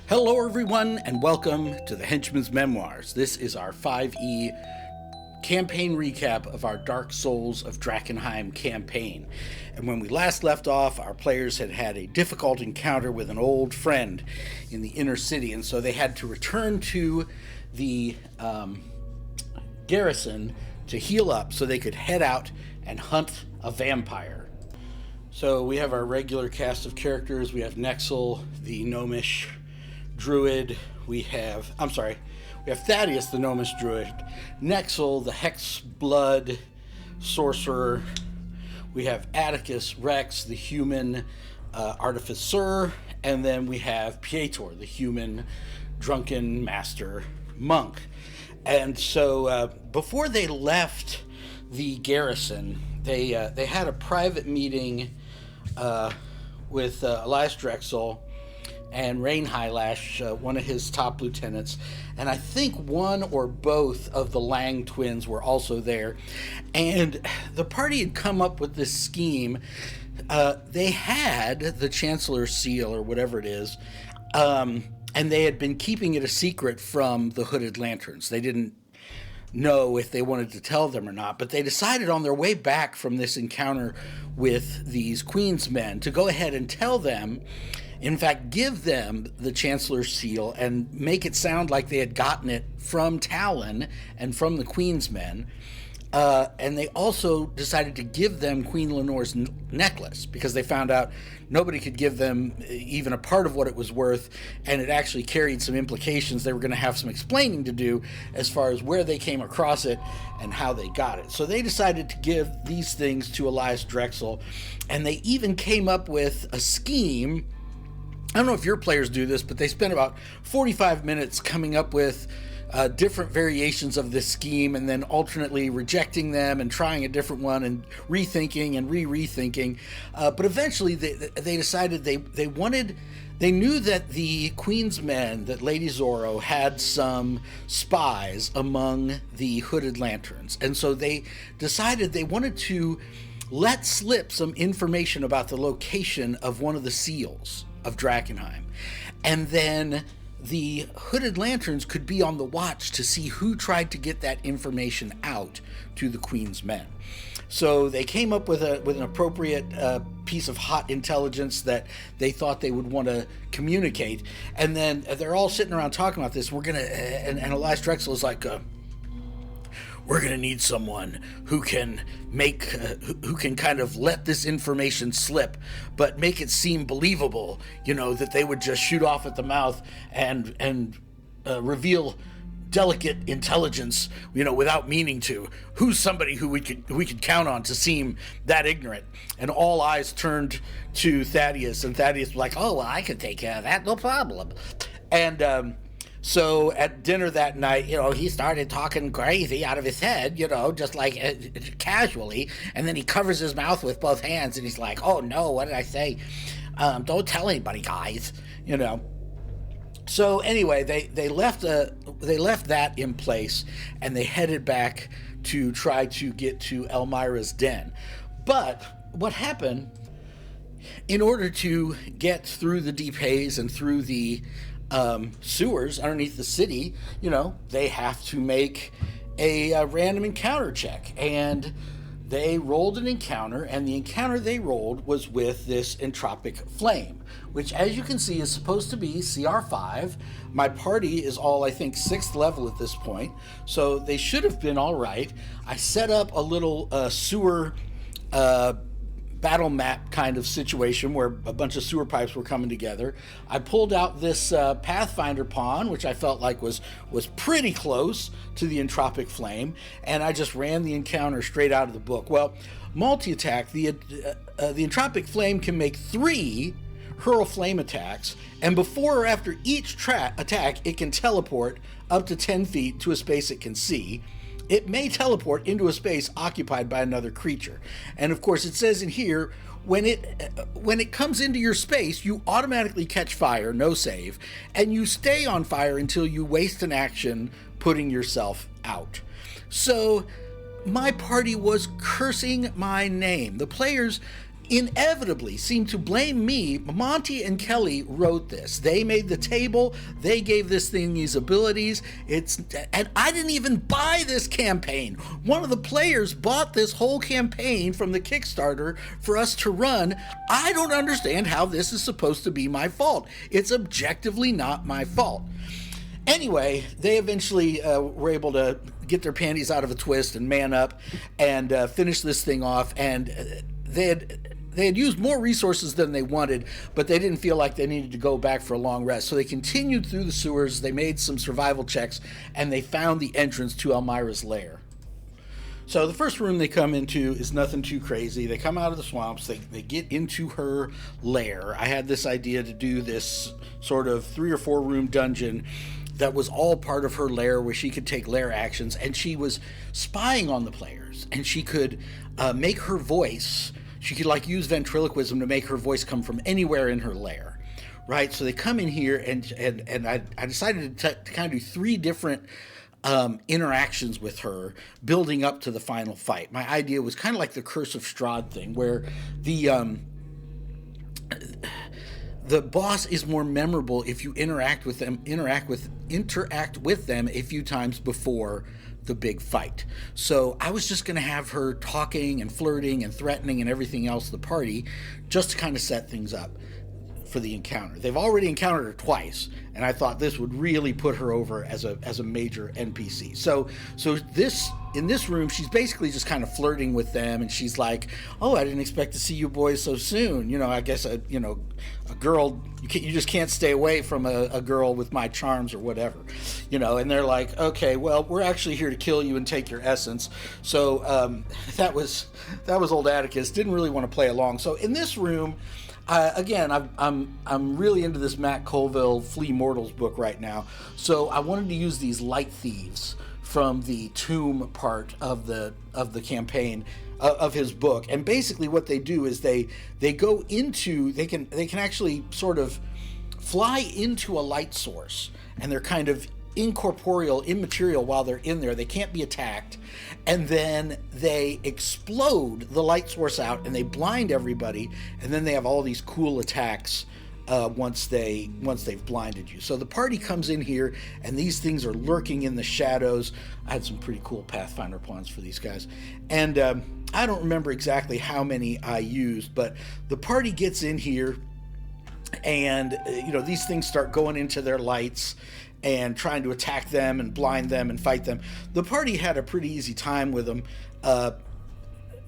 Hello everyone, and welcome to the Henchman's Memoirs. This is our 5e campaign recap of our Dark Souls of Drakkenheim campaign. And when we last left off, our players had had a difficult encounter with an old friend in the inner city, and so they had to return to the garrison to heal up so they could head out and hunt a vampire. So we have our regular cast of characters. We have Nexel, the gnomish druid. We have Thaddeus, the gnomish druid. Nexel, the hex blood sorcerer. We have Atticus Rex, the human artificer. And then we have Pietor, the human drunken master monk. And so before they left the garrison, they had a private meeting with Elias Drexel and Rain Highlash, one of his top lieutenants, and I think one or both of the Lang twins were also there. And the party had come up with this scheme. They had the Chancellor's seal, or whatever it is, and they had been keeping it a secret from the Hooded Lanterns. They didn't know if they wanted to tell them or not, but they decided on their way back from this encounter with these Queen's men to go ahead and tell them, in fact, give them the Chancellor's seal and make it sound like they had gotten it from Talon and from the Queen's men. And they also decided to give them Queen Lenore's necklace because they found out nobody could give them even a part of what it was worth, and it actually carried some implications. They were going to have some explaining to do as far as where they came across it and how they got it. So they decided to give these things to Elias Drexel, and they even came up with a scheme. I don't know if your players do this, but they spent about 45 minutes coming up with different variations of this scheme, and then alternately rejecting them and trying a different one and rethinking and rethinking. But eventually they decided they knew that the Queen's men, that Lady Zorro had some spies among the Hooded Lanterns. And so they decided they wanted to let slip some information about the location of one of the seals of Drakkenheim. And then the Hooded Lanterns could be on the watch to see who tried to get that information out to the Queen's men. So they came up with an appropriate piece of hot intelligence that they thought they would want to communicate. And then they're all sitting around talking about this. And Elias Drexel is like, we're going to need someone who can who can kind of let this information slip, but make it seem believable, that they would just shoot off at the mouth and reveal delicate intelligence, without meaning to. Who's somebody who we could count on to seem that ignorant? And all eyes turned to Thaddeus, and Thaddeus was like, oh, well, I can take care of that, no problem. And so at dinner that night, he started talking crazy out of his head, just like casually. And then he covers his mouth with both hands and he's like, oh no, what did I say? Don't tell anybody, guys, So anyway, they left that in place, and they headed back to try to get to Elmira's den. But what happened, in order to get through the deep haze and through the sewers underneath the city, they have to make a random encounter check. And they rolled an encounter, and the encounter they rolled was with this entropic flame, which, as you can see, is supposed to be CR5. My party is all, I think, 6th level at this point, so they should have been all right. I set up a little sewer battle map kind of situation where a bunch of sewer pipes were coming together. I pulled out this Pathfinder pawn, which I felt like was pretty close to the entropic flame, and I just ran the encounter straight out of the book. Well, multi-attack, the entropic flame can make 3 hurl flame attacks, and before or after each attack, it can teleport up to 10 feet to a space it can see. It may teleport into a space occupied by another creature. And of course, it says in here, when it comes into your space, you automatically catch fire, no save, and you stay on fire until you waste an action putting yourself out. So my party was cursing my name. The players inevitably seem to blame me. Monty and Kelly wrote this. They made the table. They gave this thing these abilities. And I didn't even buy this campaign. One of the players bought this whole campaign from the Kickstarter for us to run. I don't understand how this is supposed to be my fault. It's objectively not my fault. Anyway, they eventually were able to get their panties out of a twist and man up and finish this thing off. And they had used more resources than they wanted, but they didn't feel like they needed to go back for a long rest. So they continued through the sewers. They made some survival checks, and they found the entrance to Elmira's lair. So the first room they come into is nothing too crazy. They come out of the swamps. They get into her lair. I had this idea to do this sort of 3 or 4 room dungeon that was all part of her lair, where she could take lair actions, and she was spying on the players, and she could make her voice. She could use ventriloquism to make her voice come from anywhere in her lair, right? So they come in here, and I decided to kind of do 3 different interactions with her, building up to the final fight. My idea was kind of like the Curse of Strahd thing, where the boss is more memorable if you interact with them a few times before the big fight. So I was just going to have her talking and flirting and threatening and everything else the party, just to kind of set things up for the encounter. They've already encountered her twice, and I thought this would really put her over as a major NPC. So this, in this room, she's basically just kind of flirting with them, and she's like, "Oh, I didn't expect to see you boys so soon. I guess a girl, you just can't stay away from a girl with my charms or whatever." And they're like, "Okay, well, we're actually here to kill you and take your essence." So that was old Atticus. Didn't really want to play along. So in this room, again, I'm really into this Matt Colville Flea Mortals book right now. So I wanted to use these light thieves from the tomb part of the campaign of his book. And basically what they do is they go into, they can actually sort of fly into a light source, and they're kind of incorporeal, immaterial while they're in there. They can't be attacked, and then they explode the light source out and they blind everybody, and then they have all these cool attacks once they've blinded you. So the party comes in here, and these things are lurking in the shadows. I had some pretty cool Pathfinder pawns for these guys, and I don't remember exactly how many I used, but the party gets in here, and these things start going into their lights and trying to attack them and blind them and fight them. The party had a pretty easy time with them.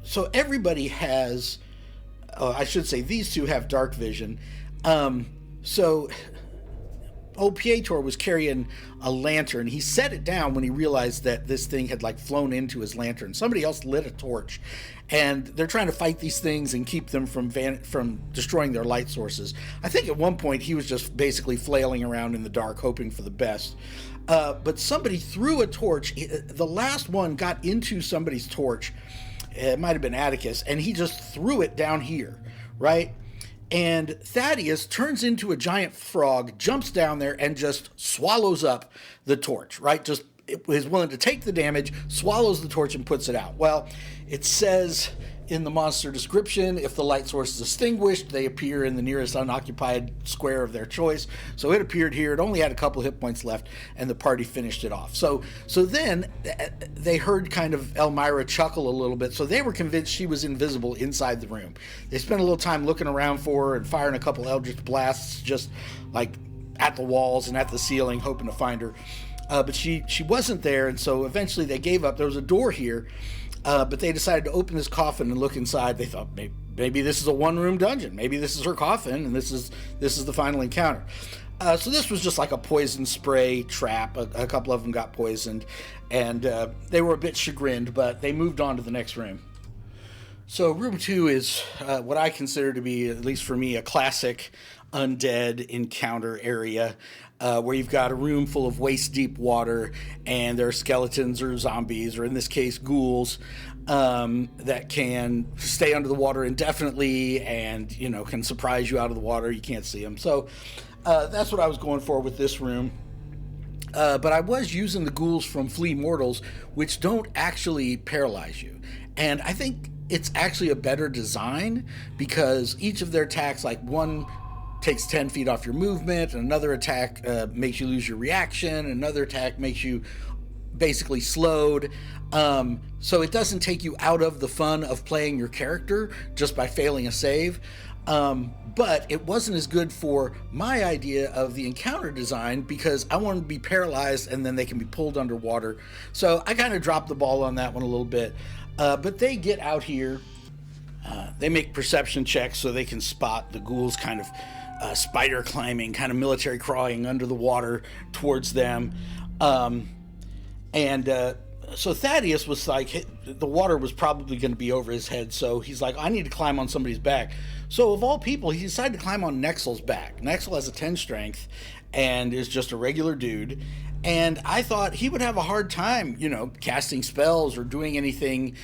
So everybody has, I should say, these two have dark vision. So old Pietor was carrying a lantern. He set it down when he realized that this thing had flown into his lantern. Somebody else lit a torch, and they're trying to fight these things and keep them from destroying their light sources. I think at one point he was just basically flailing around in the dark, hoping for the best. But somebody threw a torch. The last one got into somebody's torch. It might have been Atticus, and he just threw it down here, right? And Thaddeus turns into a giant frog, jumps down there, and just swallows up the torch, right? Just is willing to take the damage, swallows the torch, and puts it out. Well, it says in the monster description, if the light source is extinguished, they appear in the nearest unoccupied square of their choice. So it appeared here. It only had a couple hit points left, and the party finished it off. So then they heard kind of Elmira chuckle a little bit, so they were convinced she was invisible inside the room. They spent a little time looking around for her and firing a couple eldritch blasts just at the walls and at the ceiling, hoping to find her. But she wasn't there, and so eventually they gave up. There was a door here, but they decided to open this coffin and look inside. They thought maybe this is a one-room dungeon. Maybe this is her coffin, and this is the final encounter. So this was just like a poison spray trap. A couple of them got poisoned, and they were a bit chagrined, but they moved on to the next room. So room 2 is what I consider to be, at least for me, a classic undead encounter area, where you've got a room full of waist-deep water, and there are skeletons or zombies, or in this case, ghouls, that can stay under the water indefinitely and, can surprise you out of the water. You can't see them. So that's what I was going for with this room. But I was using the ghouls from Flea Mortals, which don't actually paralyze you. And I think it's actually a better design, because each of their attacks, like one takes 10 feet off your movement, and another attack makes you lose your reaction, another attack makes you basically slowed. So it doesn't take you out of the fun of playing your character just by failing a save. But it wasn't as good for my idea of the encounter design, because I wanted to be paralyzed and then they can be pulled underwater. So I kind of dropped the ball on that one a little bit. But they get out here. They make perception checks so they can spot the ghouls kind of spider climbing, kind of military crawling under the water towards them. So Thaddeus was like, the water was probably going to be over his head, so he's like, I need to climb on somebody's back. So of all people, he decided to climb on Nexel's back. Nexel has a 10 strength and is just a regular dude. And I thought he would have a hard time, casting spells or doing anything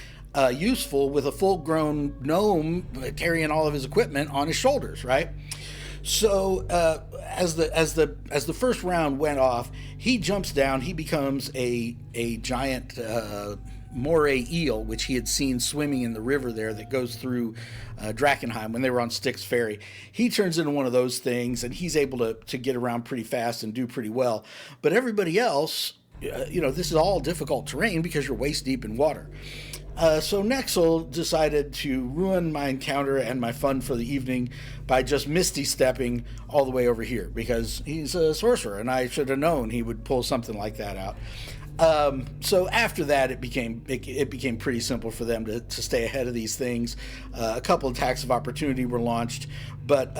useful with a full-grown gnome carrying all of his equipment on his shoulders, right? So as the first round went off, he jumps down. He becomes a giant moray eel, which he had seen swimming in the river there that goes through Drakkenheim when they were on Styx Ferry. He turns into one of those things, and he's able to get around pretty fast and do pretty well. But everybody else, this is all difficult terrain because you're waist deep in water. So Nexel decided to ruin my encounter and my fun for the evening by just misty stepping all the way over here, because he's a sorcerer and I should have known he would pull something like that out. So after that, it became pretty simple for them to stay ahead of these things. A couple of attacks of opportunity were launched, but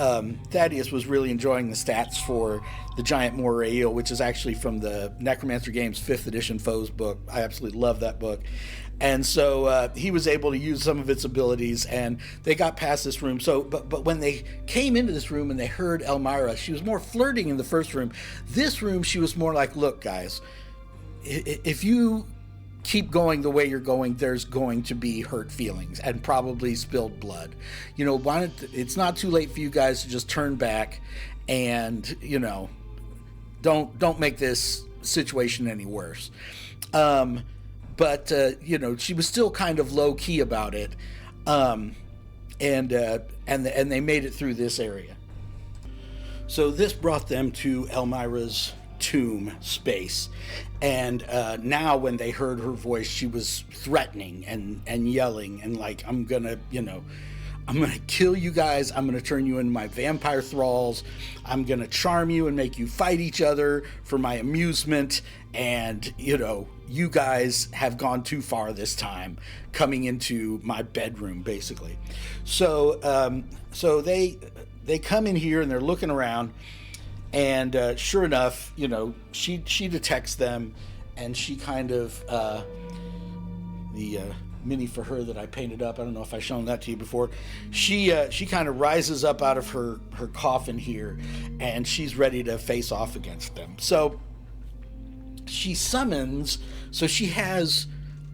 Thaddeus was really enjoying the stats for the giant moray eel, which is actually from the Necromancer Games 5th edition Foes book. I absolutely love that book. And so he was able to use some of its abilities, and they got past this room. So, but when they came into this room and they heard Elmira, she was more flirting in the first room. This room, she was more like, look, guys, if you keep going the way you're going, there's going to be hurt feelings and probably spilled blood. It's not too late for you guys to just turn back and, don't make this situation any worse. But she was still kind of low key about it, and they made it through this area. So this brought them to Elmira's tomb space, and now when they heard her voice, she was threatening and yelling and like, I'm gonna kill you guys. I'm gonna turn you into my vampire thralls. I'm gonna charm you and make you fight each other for my amusement. And, you guys have gone too far this time, coming into my bedroom, basically. So they come in here and they're looking around, and sure enough, she detects them, and she kind of the mini for her that I painted up. I don't know if I've shown that to you before. She kind of rises up out of her coffin here, and she's ready to face off against them. So she summons. So she has.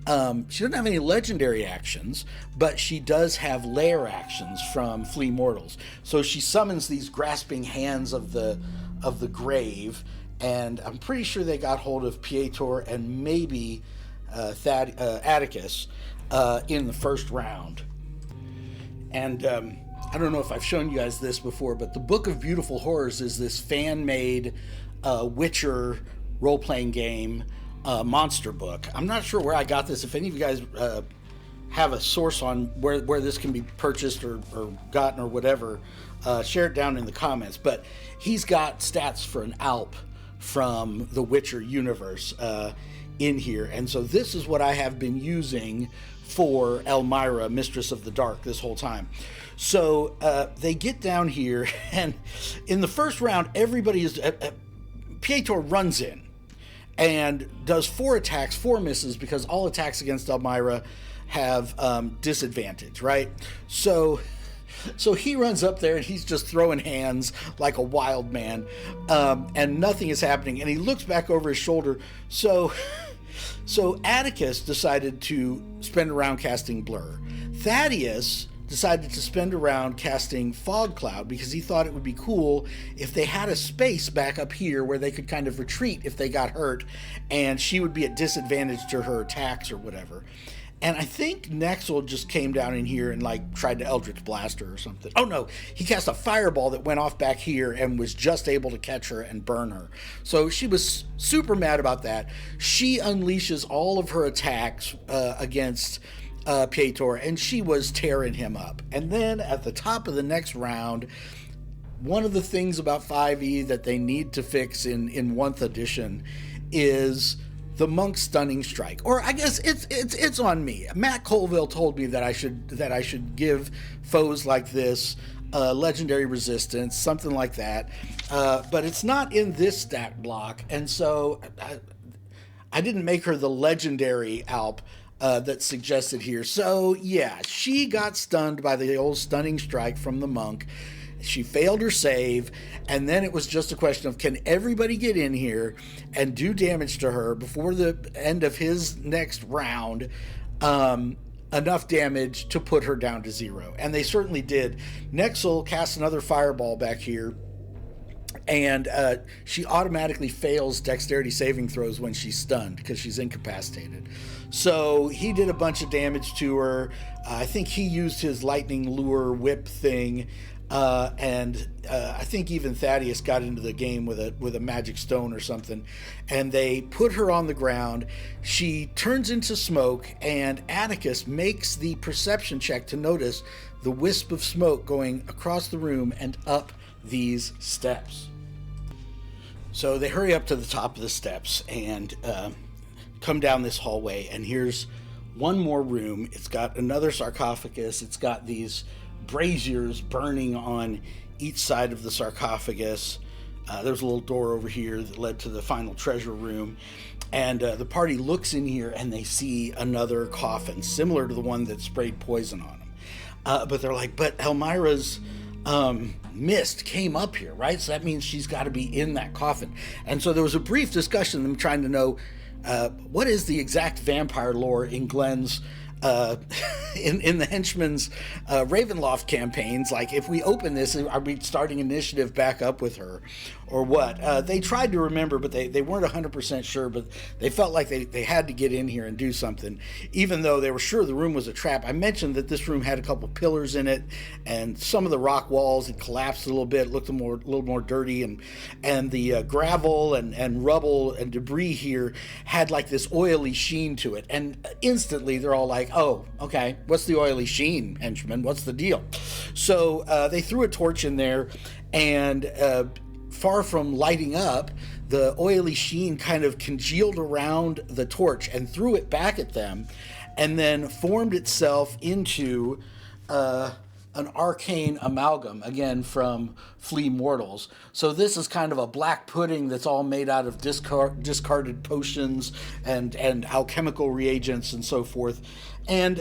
She doesn't have any legendary actions, but she does have lair actions from Flee Mortals. So she summons these grasping hands of the grave, and I'm pretty sure they got hold of Pietor and maybe Atticus in the first round. And I don't know if I've shown you guys this before, but the Book of Beautiful Horrors is this fan-made Witcher role-playing game monster book. I'm not sure where I got this. If any of you guys have a source on where this can be purchased or gotten or whatever, share it down in the comments. But he's got stats for an Alp from the Witcher universe in here. And so this is what I have been using for Elmira, Mistress of the Dark, this whole time. So they get down here, and in the first round, everybody is... Pietor runs in and does 4 attacks, 4 misses, because all attacks against Elmira have disadvantage, right? So he runs up there and he's just throwing hands like a wild man, and nothing is happening. And he looks back over his shoulder. So Atticus decided to spend a round casting Blur. Thaddeus decided to spend a round casting Fog Cloud because he thought it would be cool if they had a space back up here where they could kind of retreat if they got hurt, and she would be at disadvantage to her attacks or whatever. And I think Nexel just came down in here and like tried to Eldritch Blast her or something. Oh no, he cast a fireball that went off back here and was just able to catch her and burn her. So she was super mad about that. She unleashes all of her attacks against Pietor, and she was tearing him up. And then at the top of the next round, one of the things about 5e that they need to fix in 1th edition is the Monk Stunning Strike. Or I guess it's on me. Matt Colville told me that I should give foes like this legendary resistance, something like that. But it's not in this stat block, and so I didn't make her the legendary Alp that's suggested here. So yeah, she got stunned by the old Stunning Strike from the monk. She failed her save, and then it was just a question of, can everybody get in here and do damage to her before the end of his next round, enough damage to put her down to 0. And they certainly did. Nexel cast another fireball back here, and she automatically fails dexterity saving throws when she's stunned because she's incapacitated. So he did a bunch of damage to her. I think he used his lightning lure whip thing. And I think even Thaddeus got into the game with a magic stone or something, and they put her on the ground. She turns into smoke, and Atticus makes the perception check to notice the wisp of smoke going across the room and up these steps. So they hurry up to the top of the steps and come down this hallway, and here's one more room. It's got another sarcophagus. It's got these braziers burning on each side of the sarcophagus. There's a little door over here that led to the final treasure room, and the party looks in here and they see another coffin similar to the one that sprayed poison on them, but they're like, but Elmira's mist came up here, right? So that means she's got to be in that coffin. And so there was a brief discussion of them trying to know what is the exact vampire lore in Glenn's in the Henchman's Ravenloft campaigns. Like, if we open this, are we starting initiative back up with her or what? They tried to remember, but they weren't 100% sure, but they felt like they had to get in here and do something, even though they were sure the room was a trap. I mentioned that this room had a couple pillars in it, and some of the rock walls had collapsed a little bit, looked a little more dirty, and the gravel and rubble and debris here had like this oily sheen to it, and instantly they're all like, oh, okay, what's the oily sheen, henchman? What's the deal? So they threw a torch in there, and far from lighting up, the oily sheen kind of congealed around the torch and threw it back at them, and then formed itself into an arcane amalgam, again from Flea Mortals. So this is kind of a black pudding that's all made out of discarded potions and alchemical reagents and so forth. And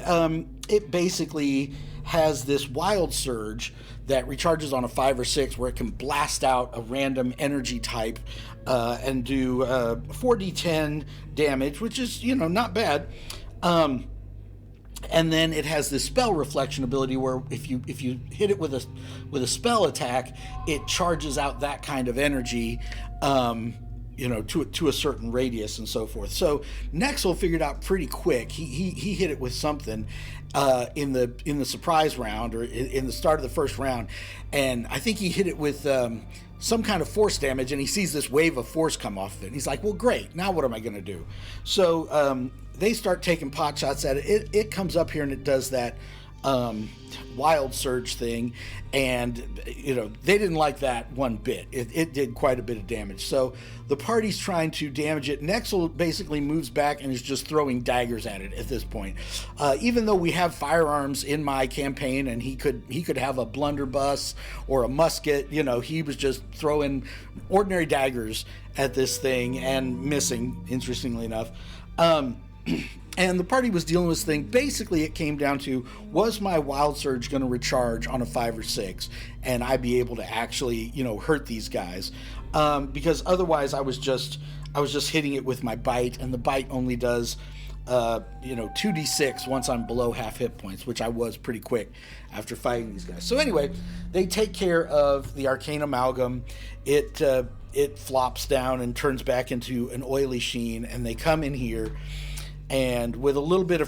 it basically has this wild surge that recharges on a 5 or 6, where it can blast out a random energy type and do 4d10 damage, which is, not bad. And then it has this spell reflection ability where if you hit it with a spell attack, it charges out that kind of energy, to a certain radius and so forth. So Nexel figured out pretty quick. He hit it with something in the surprise round, or in the start of the first round, and I think he hit it with some kind of force damage, and he sees this wave of force come off of it. And he's like, well, great, now what am I going to do? So they start taking pot shots at it. It comes up here and it does that wild surge thing, and they didn't like that one bit. It did quite a bit of damage. So the party's trying to damage it. Nexel basically moves back and is just throwing daggers at it at this point. Even though we have firearms in my campaign, and he could have a blunderbuss or a musket, he was just throwing ordinary daggers at this thing and missing, interestingly enough. And the party was dealing with this thing. Basically, it came down to, was my wild surge going to recharge on a 5 or 6, and I'd be able to actually, hurt these guys? Because otherwise, I was just hitting it with my bite, and the bite only does 2d6 once I'm below half hit points, which I was pretty quick after fighting these guys. So anyway, they take care of the arcane amalgam. It flops down and turns back into an oily sheen, and they come in here. And with a little bit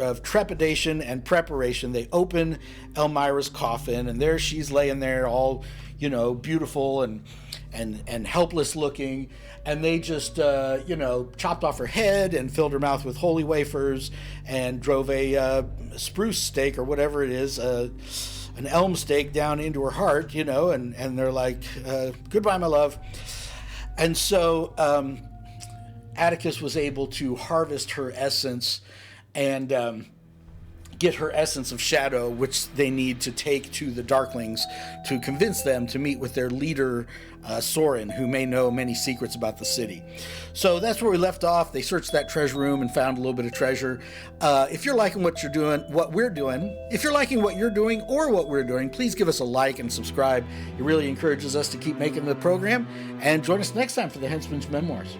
of trepidation and preparation, they open Elmira's coffin, and there she's laying there, all, you know, beautiful and helpless looking. And they just, you know, chopped off her head and filled her mouth with holy wafers and drove a spruce stake or whatever it is, an elm stake down into her heart, you know, and they're like, goodbye, my love. And so Atticus was able to harvest her essence and get her essence of shadow, which they need to take to the Darklings to convince them to meet with their leader, Soren, who may know many secrets about the city. So that's where we left off. They searched that treasure room and found a little bit of treasure. If you're liking what we're doing, if you're liking what you're doing or what we're doing, please give us a like and subscribe. It really encourages us to keep making the program. And join us next time for the Henchman's Memoirs.